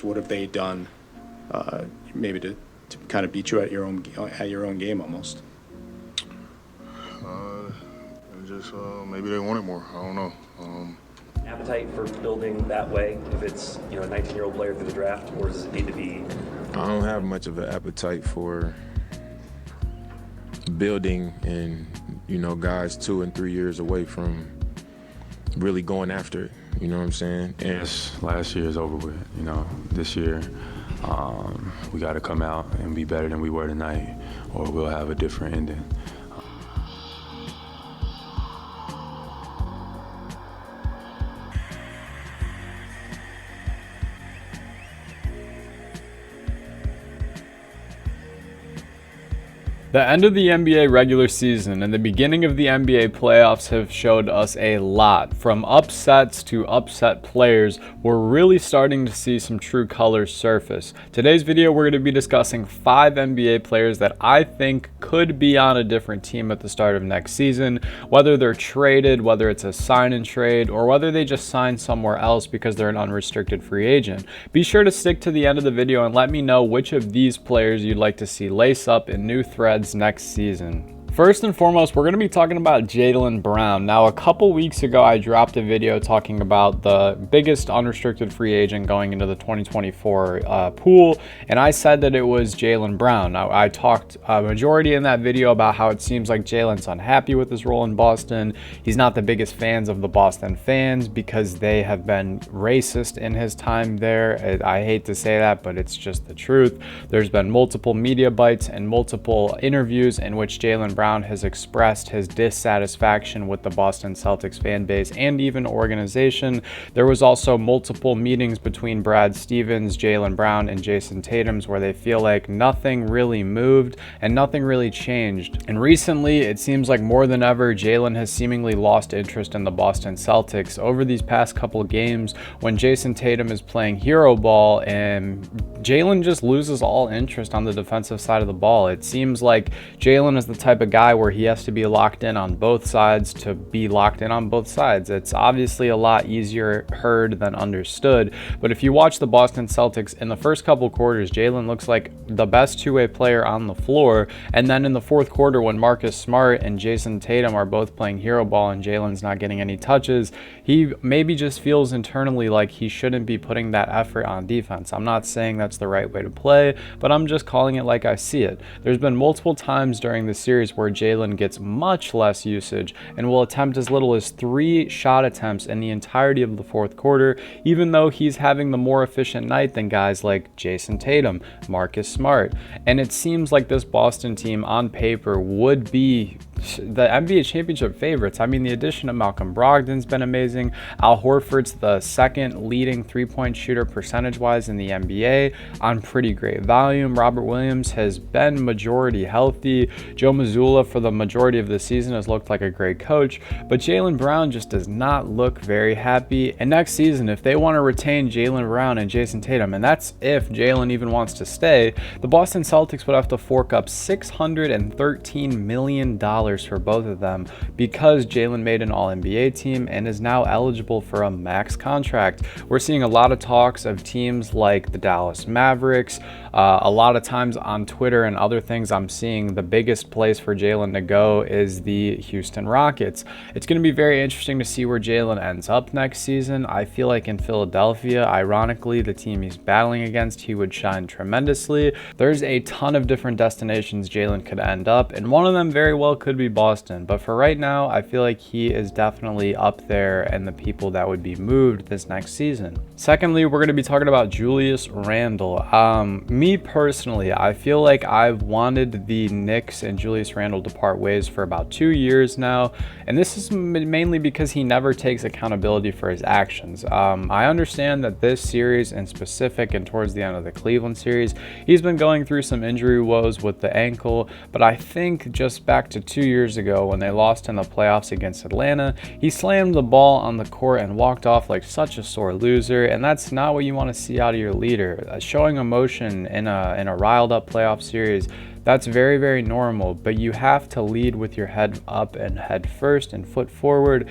What have they done, maybe to kind of beat you at your own game almost? Just maybe they wanted more. I don't know. Appetite for building that way, if it's a 19-year-old player through the draft, or does it need to be? I don't have much of an appetite for building and guys 2 and 3 years away from really going after it. You know what I'm saying? And Last year is over with. This year we got to come out and be better than we were tonight, or we'll have a different ending. The end of the NBA regular season and the beginning of the NBA playoffs have showed us a lot. From upsets to upset players, we're really starting to see some true colors surface. Today's video, we're going to be discussing 5 NBA players that I think could be on a different team at the start of next season, whether they're traded, whether it's a sign and trade, or whether they just sign somewhere else because they're an unrestricted free agent. Be sure to stick to the end of the video and let me know which of these players you'd like to see lace up in new threads next season. First and foremost, we're going to be talking about Jaylen Brown. Now, a couple weeks ago, I dropped a video talking about the biggest unrestricted free agent going into the 2024 pool, and I said that it was Jaylen Brown. Now, I talked a majority in that video about how it seems like Jaylen's unhappy with his role in Boston. He's not the biggest fans of the Boston fans because they have been racist in his time there. I hate to say that, but it's just the truth. There's been multiple media bites and multiple interviews in which Jaylen Brown has expressed his dissatisfaction with the Boston Celtics fan base and even organization. There was also multiple meetings between Brad Stevens, Jaylen Brown, and Jason Tatum where they feel like nothing really moved and nothing really changed. And recently, it seems like more than ever, Jaylen has seemingly lost interest in the Boston Celtics. Over these past couple of games, when Jason Tatum is playing hero ball and Jaylen just loses all interest on the defensive side of the ball. It seems like Jaylen is the type of guy where he has to be locked in on both sides to be locked in on both sides. It's obviously a lot easier heard than understood, but if you watch the Boston Celtics in the first couple quarters, Jaylen looks like the best two-way player on the floor, and then in the fourth quarter when Marcus Smart and Jason Tatum are both playing hero ball and Jaylen's not getting any touches, he maybe just feels internally like he shouldn't be putting that effort on defense. I'm not saying that's the right way to play, but I'm just calling it like I see it. There's been multiple times during the series where Jaylen gets much less usage and will attempt as little as 3 shot attempts in the entirety of the fourth quarter, even though he's having the more efficient night than guys like Jason Tatum, Marcus Smart. And it seems like this Boston team on paper would be the NBA championship favorites. I mean, the addition of Malcolm Brogdon's been amazing. Al Horford's the second leading three-point shooter percentage-wise in the NBA on pretty great volume. Robert Williams has been majority healthy. Joe Mazzulla for the majority of the season has looked like a great coach, but Jaylen Brown just does not look very happy. And next season, if they want to retain Jaylen Brown and Jason Tatum, and that's if Jaylen even wants to stay, the Boston Celtics would have to fork up $613 million for both of them because Jaylen made an All-NBA team and is now eligible for a max contract. We're seeing a lot of talks of teams like the Dallas Mavericks. A lot of times on Twitter and other things, I'm seeing the biggest place for Jaylen to go is the Houston Rockets. It's going to be very interesting to see where Jaylen ends up next season. I feel like in Philadelphia, ironically, the team he's battling against, he would shine tremendously. There's a ton of different destinations Jaylen could end up, and one of them very well could be Boston. But for right now, I feel like he is definitely up there and the people that would be moved this next season. Secondly, we're going to be talking about Julius Randle. Me personally, I feel like I've wanted the Knicks and Julius Randle to part ways for about 2 years now, and this is mainly because he never takes accountability for his actions. I understand that this series in specific and towards the end of the Cleveland series, he's been going through some injury woes with the ankle, but I think just back to 2 years ago when they lost in the playoffs against Atlanta, he slammed the ball on the court and walked off like such a sore loser, and that's not what you want to see out of your leader. Showing emotion in a riled up playoff series, that's very, very normal, but you have to lead with your head up and head first and foot forward.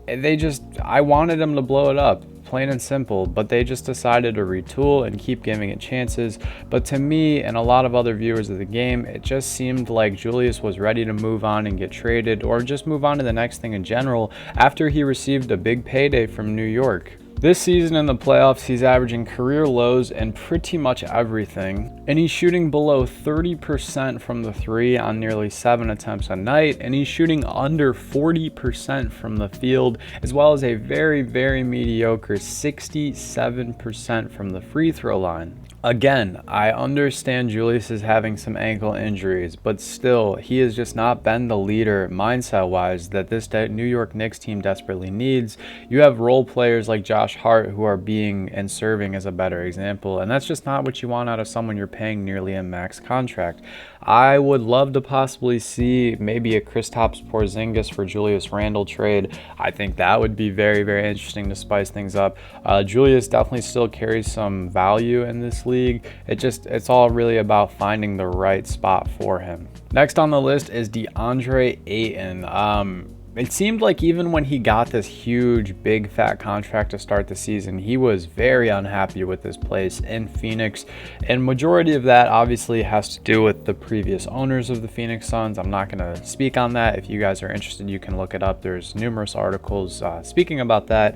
I wanted him to blow it up. plain and simple, but they just decided to retool and keep giving it chances. But to me and a lot of other viewers of the game, it just seemed like Julius was ready to move on and get traded, or just move on to the next thing in general after he received a big payday from New York. This season in the playoffs, he's averaging career lows in pretty much everything, and he's shooting below 30% from the three on nearly 7 attempts a night, and he's shooting under 40% from the field, as well as a very, very mediocre 67% from the free throw line. Again, I understand Julius is having some ankle injuries, but still, he has just not been the leader mindset-wise that this New York Knicks team desperately needs. You have role players like Josh Hart who are being and serving as a better example, and that's just not what you want out of someone you're paying nearly a max contract. I would love to possibly see maybe a Kristaps Porzingis for Julius Randle trade. I think that would be very, very interesting to spice things up. Julius definitely still carries some value in this league. It's all really about finding the right spot for him. Next on the list is Deandre Ayton. It seemed like even when he got this huge, big, fat contract to start the season, he was very unhappy with his place in Phoenix. And majority of that obviously has to do with the previous owners of the Phoenix Suns. I'm not going to speak on that. If you guys are interested, you can look it up. There's numerous articles speaking about that.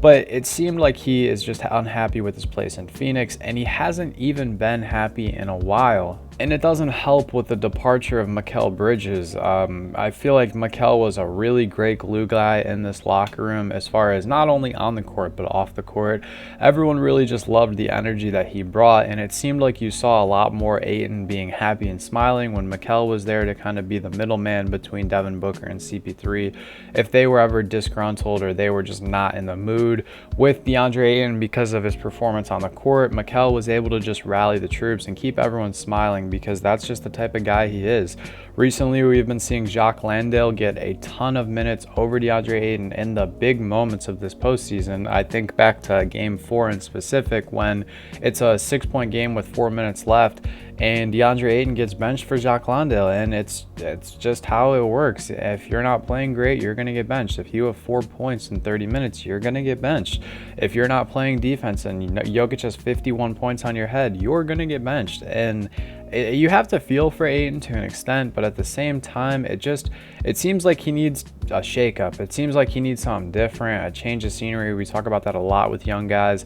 But it seemed like he is just unhappy with his place in Phoenix, and he hasn't even been happy in a while. And it doesn't help with the departure of Mikal Bridges. I feel like Mikal was a really great glue guy in this locker room, as far as not only on the court but off the court. Everyone really just loved the energy that he brought, and it seemed like you saw a lot more Ayton being happy and smiling when Mikal was there to kind of be the middleman between Devin Booker and CP3. If they were ever disgruntled or they were just not in the mood with Deandre Ayton because of his performance on the court, Mikal was able to just rally the troops and keep everyone smiling, because that's just the type of guy he is. Recently, we've been seeing Jacques Landale get a ton of minutes over Deandre Ayton in the big moments of this postseason. I think back to Game 4 in specific, when it's a 6-point game with 4 minutes left, and Deandre Ayton gets benched for Jacques Landale, and it's just how it works. If you're not playing great, you're going to get benched. If you have 4 points in 30 minutes, you're going to get benched. If you're not playing defense and Jokic has 51 points on your head, you're going to get benched. And you have to feel for Ayton to an extent, but at the same time, it seems like he needs a shakeup. It seems like he needs something different, a change of scenery. We talk about that a lot with young guys.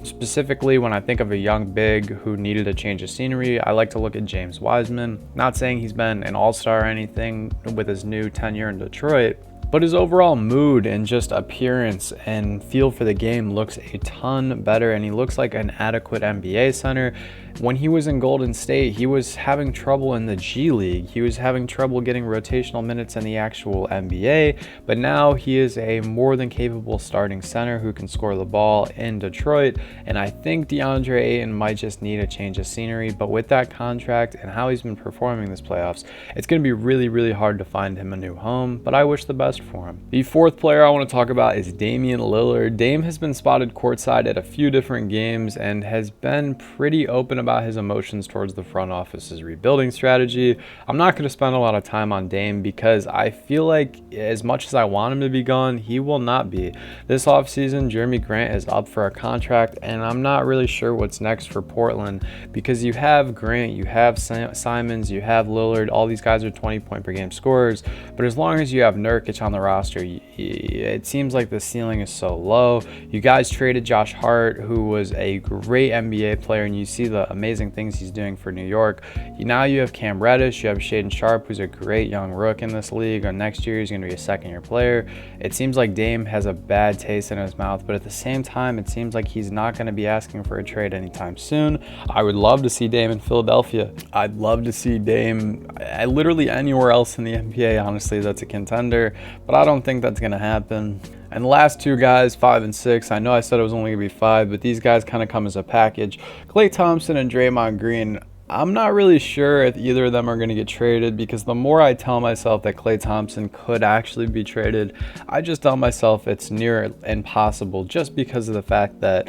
Specifically, when I think of a young big who needed a change of scenery, I like to look at James Wiseman. Not saying he's been an all-star or anything with his new tenure in Detroit, but his overall mood and just appearance and feel for the game looks a ton better, and he looks like an adequate NBA center. When he was in Golden State, he was having trouble in the G League. He was having trouble getting rotational minutes in the actual NBA, but now he is a more than capable starting center who can score the ball in Detroit, and I think Deandre Ayton might just need a change of scenery. But with that contract and how he's been performing this playoffs, it's going to be really, really hard to find him a new home, but I wish the best for him. The fourth player I want to talk about is Damian Lillard. Dame has been spotted courtside at a few different games and has been pretty open about his emotions towards the front office's rebuilding strategy. I'm not going to spend a lot of time on Dame because I feel like as much as I want him to be gone, he will not be. This offseason, Jeremy Grant is up for a contract, and I'm not really sure what's next for Portland, because you have Grant, you have Simons, you have Lillard. All these guys are 20-point per game scorers, but as long as you have Nurkic on the roster, it seems like the ceiling is so low. You guys traded Josh Hart, who was a great NBA player, and you see the amazing things he's doing for New York. Now you have Cam Reddish, you have Shaedon Sharpe, who's a great young rook in this league, and next year he's going to be a second-year player. It seems like Dame has a bad taste in his mouth, but at the same time, it seems like he's not going to be asking for a trade anytime soon. I would love to see Dame in Philadelphia. I'd love to see Dame literally anywhere else in the NBA, honestly, that's a contender, but I don't think that's going to happen. And the last two guys, 5 and 6, I know I said it was only going to be 5, but these guys kind of come as a package. Klay Thompson and Draymond Green, I'm not really sure if either of them are going to get traded, because the more I tell myself that Klay Thompson could actually be traded, I just tell myself it's near impossible, just because of the fact that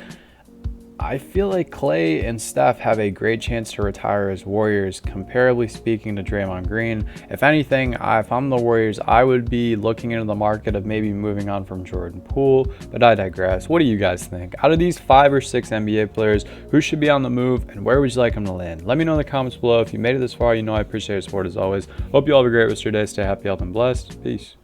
I feel like Klay and Steph have a great chance to retire as Warriors, comparably speaking to Draymond Green. If anything, if I'm the Warriors, I would be looking into the market of maybe moving on from Jordan Poole, but I digress. What do you guys think? Out of these 5 or 6 NBA players, who should be on the move and where would you like them to land? Let me know in the comments below. If you made it this far, you know I appreciate your support as always. Hope you all have a great rest of your day. Stay happy, healthy, and blessed. Peace.